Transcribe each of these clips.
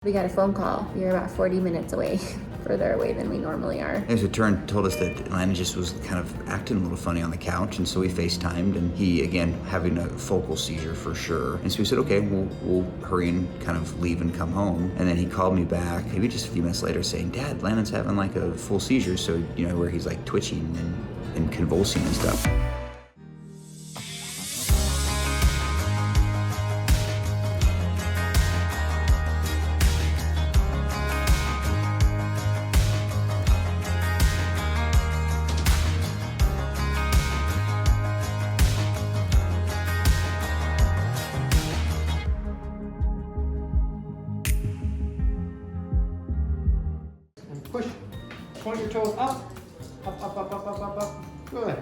We got a phone call. We were about 40 minutes away, further away than we normally are. As it turned, told us that Landon just was kind of acting a little funny on the couch, and so we FaceTimed, and he, again, having a focal seizure for sure. And so we said, okay, we'll hurry and kind of leave and come home. And then he called me back, maybe just a few minutes later, saying, Dad, Landon's having like a full seizure, so, you know, where he's like twitching and convulsing and stuff. Push. Point your toes up. Up. Good.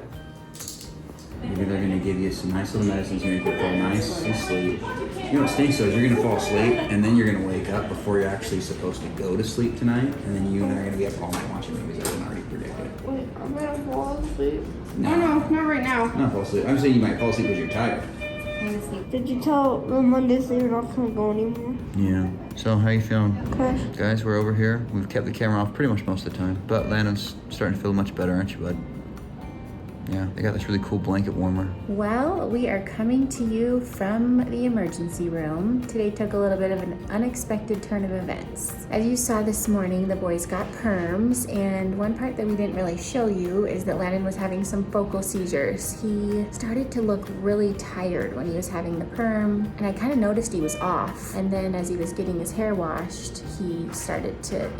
Maybe they're gonna give you some nice little medicines to make you fall nice and sleep. You know what stinks though is you're gonna fall asleep and then you're gonna wake up before you're actually supposed to go to sleep tonight, and then you and I are gonna be up all night watching movies that have been already predicted. Wait, I'm gonna fall asleep. No. Oh no, not right now. Not fall asleep. I'm saying you might fall asleep because you're tired. Did you tell my Monday so you're not gonna go anymore? Yeah. So how you feeling? Okay. Guys, we're over here. We've kept the camera off pretty much most of the time, but Landon's starting to feel much better, aren't you, bud? Yeah, they got this really cool blanket warmer. Well, we are coming to you from the emergency room. Today took a little bit of an unexpected turn of events. As you saw this morning, the boys got perms, and one part that we didn't really show you is that Landon was having some focal seizures. He started to look really tired when he was having the perm, and I kind of noticed he was off. And then as he was getting his hair washed, he started to,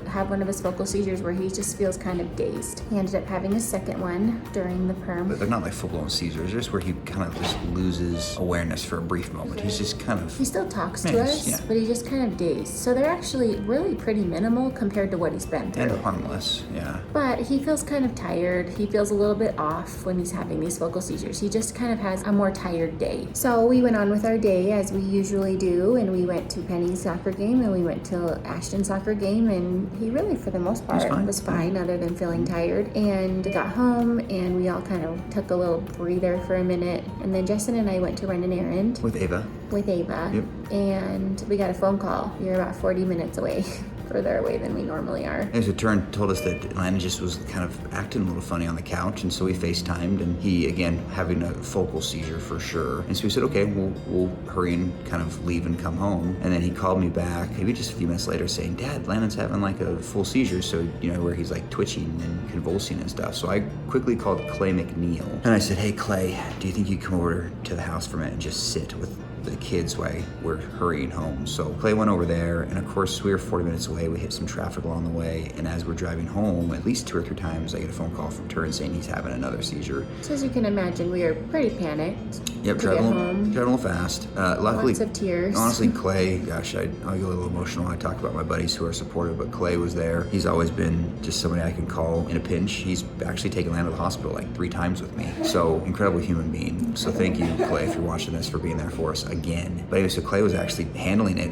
have one of his focal seizures where he just feels kind of dazed. He ended up having a second one during the perm. But they're not like full-blown seizures. They're just where he kind of just loses awareness for a brief moment. He's just kind of... He still talks to us, yeah. but he's just kind of dazed. So they're actually really pretty minimal compared to what he's been through. And harmless, yeah. But he feels kind of tired. He feels a little bit off when he's having these focal seizures. He just kind of has a more tired day. So we went on with our day as we usually do, and we went to Penny's soccer game, and we went to Ashton's soccer game, and he really, for the most part, was fine other than feeling tired. And got home, and we all kind of took a little breather for a minute, and then Justin and I went to run an errand With Ava. Yep. And we got a phone call. We were about 40 minutes away, further away than we normally are. As it turned, told us that Landon just was kind of acting a little funny on the couch, and so we FaceTimed, and he, again, having a focal seizure for sure. And so we said, okay, we'll hurry and kind of leave and come home. And then he called me back, maybe just a few minutes later, saying, Dad, Landon's having like a full seizure, so, where he's like twitching and convulsing and stuff. So I quickly called Clay McNeil, and I said, hey, Clay, do you think you'd come over to the house for a minute and just sit with the kids while we're hurrying home? So Clay went over there, and of course we were 40 minutes away. We hit some traffic along the way, and as we're driving home, at least 2 or 3 times I get a phone call from Turin saying he's having another seizure. So as you can imagine, we were pretty panicked. Yep, driving a little fast. Luckily, lots of tears. Honestly, Clay, gosh, I'll get a little emotional. I talk about my buddies who are supportive, but Clay was there. He's always been just somebody I can call in a pinch. He's actually taken Landon to the hospital like 3 times with me. So incredible human being. So thank you, Clay, if you're watching this, for being there for us again. But anyway, so Clay was actually handling it,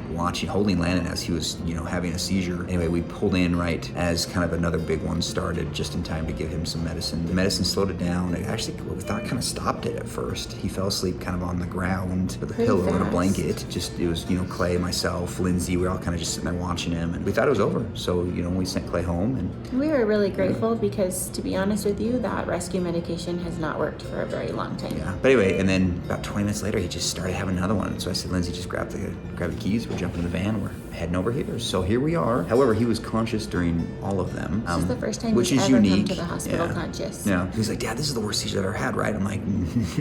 holding Landon as he was, having a seizure. Anyway, we pulled in right as kind of another big one started, just in time to give him some medicine. The medicine slowed it down. It actually, we thought, kind of stopped it at first. He fell asleep kind of on the ground with a pillow and a blanket. It was, Clay, myself, Lindsay, we were all kind of just sitting there watching him, and we thought it was over. So, we sent Clay home. And we were really grateful because, to be honest with you, that rescue medication has not worked for a very long time. Yeah. But anyway, and then about 20 minutes later, he just started having another one. So I said, Lindsay, just grab the keys. We're jumping in the van. We're heading over here. So here we are. However, he was conscious during all of them. This is the first time which he's is ever unique. come to the hospital conscious. Yeah. He's like, Dad, this is the worst seizure I've ever had, right? I'm like,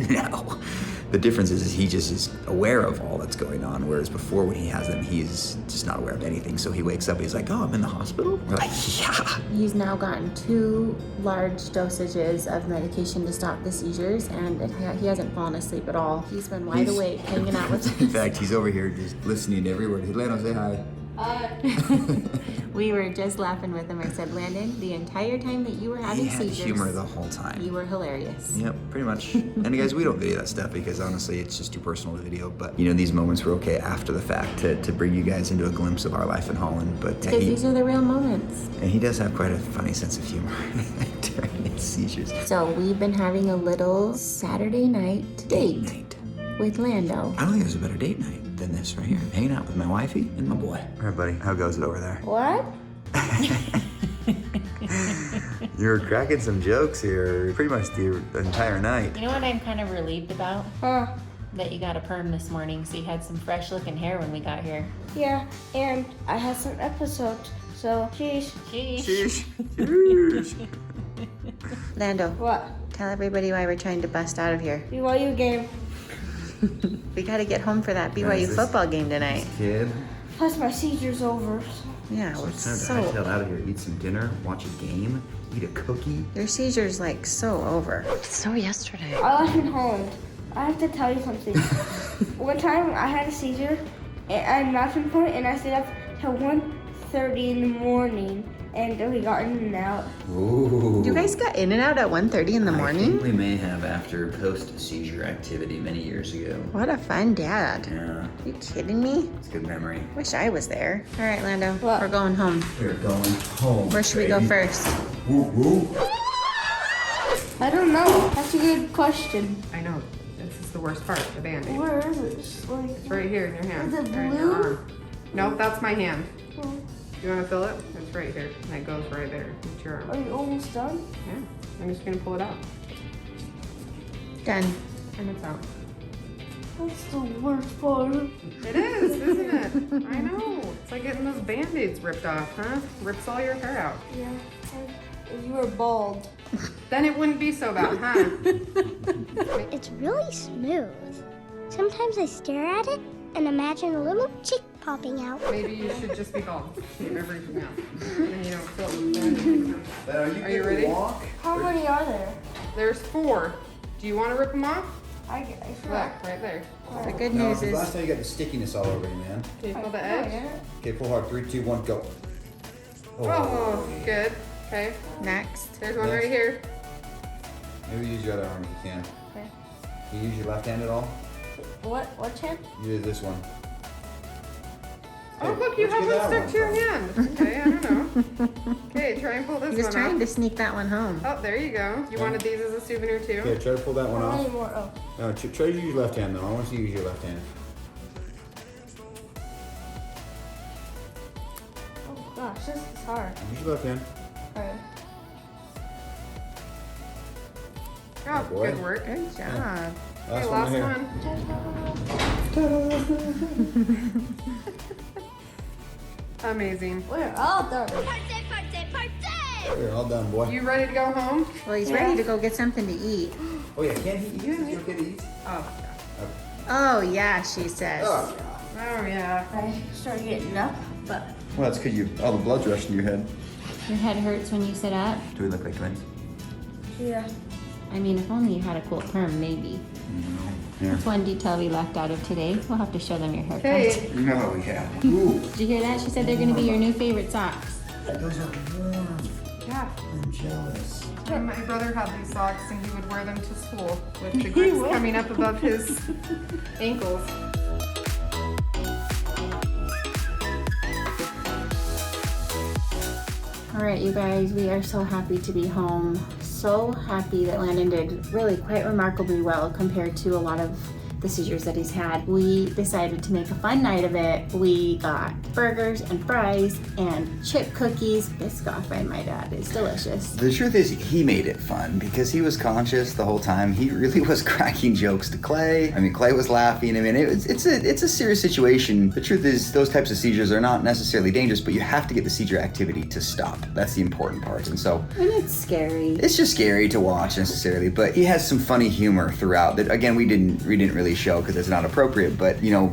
no. The difference is he just is aware of all that's going on, whereas before when he has them, he's just not aware of anything. So he wakes up, he's like, oh, I'm in the hospital? We're like, yeah. He's now gotten 2 large dosages of medication to stop the seizures, and he hasn't fallen asleep at all. He's been wide awake, hanging out with us. In fact, he's over here just listening to every word. Hey, Landon, say hi. We were just laughing with him. I said, Landon, the entire time that you were having seizures, humor the whole time. You were hilarious. Yep, pretty much. And guys, we don't video that stuff because honestly, it's just too personal to video. But these moments were okay after the fact to bring you guys into a glimpse of our life in Holland. But because these are the real moments. And he does have quite a funny sense of humor during his seizures. So we've been having a little Saturday night date with Lando. I don't think there's a better date night. than this right here. Hanging out with my wifey and my boy. All right, buddy, how goes it over there? What? You're cracking some jokes here pretty much the entire night. You know what I'm kind of relieved about? Huh. That you got a perm this morning, so you had some fresh looking hair when we got here. Yeah, and I had some episodes, so sheesh. Sheesh. Sheesh. Lando, What? tell everybody why we're trying to bust out of here. BYU game. We gotta get home for that Is BYU this- football game tonight. Kid. Plus my seizure's over. Yeah, we're It's time to so... hightail out of here, eat some dinner, watch a game, eat a cookie. Your seizure's like so over. So yesterday. Our Life in Holland. I have to tell you something. One time I had a seizure at Mountain Point and I stayed up till 1:30 in the morning and we got in and out. Ooh. You guys got in and out at 1:30 in the I think morning? we may have after post-seizure activity many years ago. What a fun dad. Yeah, Are you kidding me? it's a good memory. Wish I was there. All right, Lando, What? we're going home. We're going home. Where should we go first? Woo woo. I don't know. That's a good question. I know. This is the worst part, the band-aid. Where is it? Like, It's right here in your hand. Is it Right in your blue? arm. Nope, that's my hand. You want to feel it? It's right here. And it goes right there. It's your are arm. you almost done? Yeah. I'm just going to pull it out. Done. And it's out. That's the worst part. It is, isn't it? I know. It's like getting those band-aids ripped off, huh? Rips all your hair out. Yeah. If you were bald. Then it wouldn't be so bad, huh? It's really smooth. Sometimes I stare at it and imagine a little chick popping out. Maybe you should just be bald. Shave everything out. Then you don't feel the band-aid. Are you ready? How many are there? There's 4. Do you want to rip them off? I Look, right there. The good news is Last time you got the stickiness all over you, man. Can you feel the edge? Okay, pull hard. 3, 2, 1, go. Oh, good. Okay. next. There's one right here. Maybe use your other arm if you can. Okay. Can you use your left hand at all? What champ? Use this one. Oh, Hey, look, you where'd have get one that stuck to your from? hand. Okay, I don't know. Okay, try and pull this He was one trying off. to sneak that one home. Oh, there you go. You wanted these as a souvenir too? Okay, try to pull that one How many off. more? Oh. No, try to use your left hand though. I want you to use your left hand. Oh gosh, this is hard. Use your left hand. Alright. Oh, boy. good work. Good job. Okay, Last last one. one. Amazing. We're all done. You're all done, boy. You ready to go home? Well, he's ready to go get something to eat. Oh yeah, can he eat? Is it okay to eat? Oh. Oh, yeah, she says. Oh. Oh yeah. I started getting up, but Well, that's because all the blood's rushing to your head. Your head hurts when you sit up? Do we look like twins? yeah. I mean, if only you had a cool perm, maybe. Yeah. That's one detail we left out of today. We'll have to show them your haircut. Okay. No, yeah. Ooh. Did you hear that? She said they're going to be your new favorite socks. Those are warm. Yeah. I'm jealous. My brother had these socks and he would wear them to school with the grips coming up above his ankles. All right, you guys, we are so happy to be home. So happy that Landon did really quite remarkably well compared to a lot of the seizures that he's had. We decided to make a fun night of it. We got burgers and fries and chip cookies. Biscoff, I might add, is delicious. The truth is, he made it fun because he was conscious the whole time. He really was cracking jokes to Clay. I mean, Clay was laughing. I mean, it's a serious situation. The truth is, those types of seizures are not necessarily dangerous, but you have to get the seizure activity to stop. That's the important part. And so, And it's scary. it's just scary to watch necessarily. But he has some funny humor throughout. That again, we didn't really show because it's not appropriate. But you know,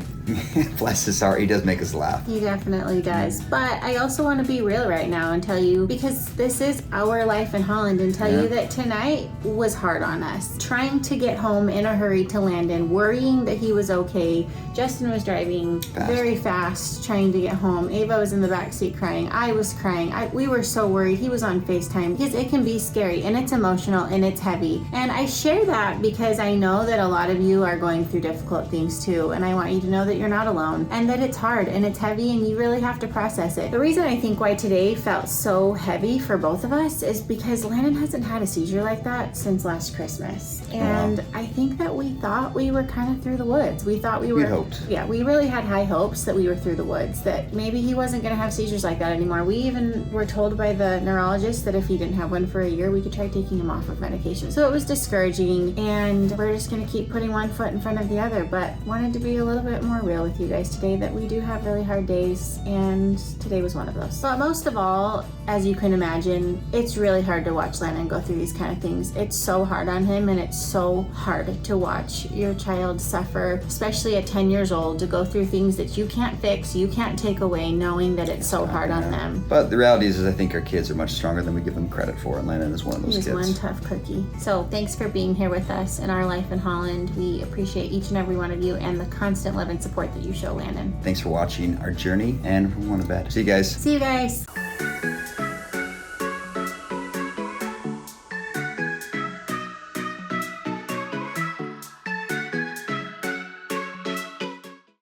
bless his heart, he does make us laugh. He definitely does. But I also want to be real right now and tell you, because this is Our Life in Holland, and tell you that tonight was hard on us. Trying to get home in a hurry to Landon, worrying that he was okay. Justin was driving very fast, trying to get home. Ava was in the back seat crying. I was crying. We were so worried. He was on FaceTime because it can be scary and it's emotional and it's heavy. And I share that because I know that a lot of you are going through difficult things too. And I want you to know that that you're not alone and that it's hard and it's heavy and you really have to process it. The reason I think why today felt so heavy for both of us is because Landon hasn't had a seizure like that since last Christmas. And I think that we thought we were kind of through the woods. We thought we hoped. Yeah, we really had high hopes that we were through the woods, that maybe he wasn't going to have seizures like that anymore. We even were told by the neurologist that if he didn't have one for a year, we could try taking him off of medication. So it was discouraging, and we're just going to keep putting one foot in front of the other, but wanted to be a little bit more real with you guys today that we do have really hard days, and today was one of those. But most of all, as you can imagine, it's really hard to watch Landon go through these kind of things. It's so hard on him, and it's so hard to watch your child suffer, especially at 10 years old, to go through things that you can't fix, you can't take away, knowing that it's so hard on them. But the reality is I think our kids are much stronger than we give them credit for, and Landon is one of those kids. He's one tough cookie. So thanks for being here with us in Our Life in Holland. We appreciate each and every one of you and the constant love and support that you show Landon. Thanks for watching our journey, and we're going to bed. See you guys. See you guys.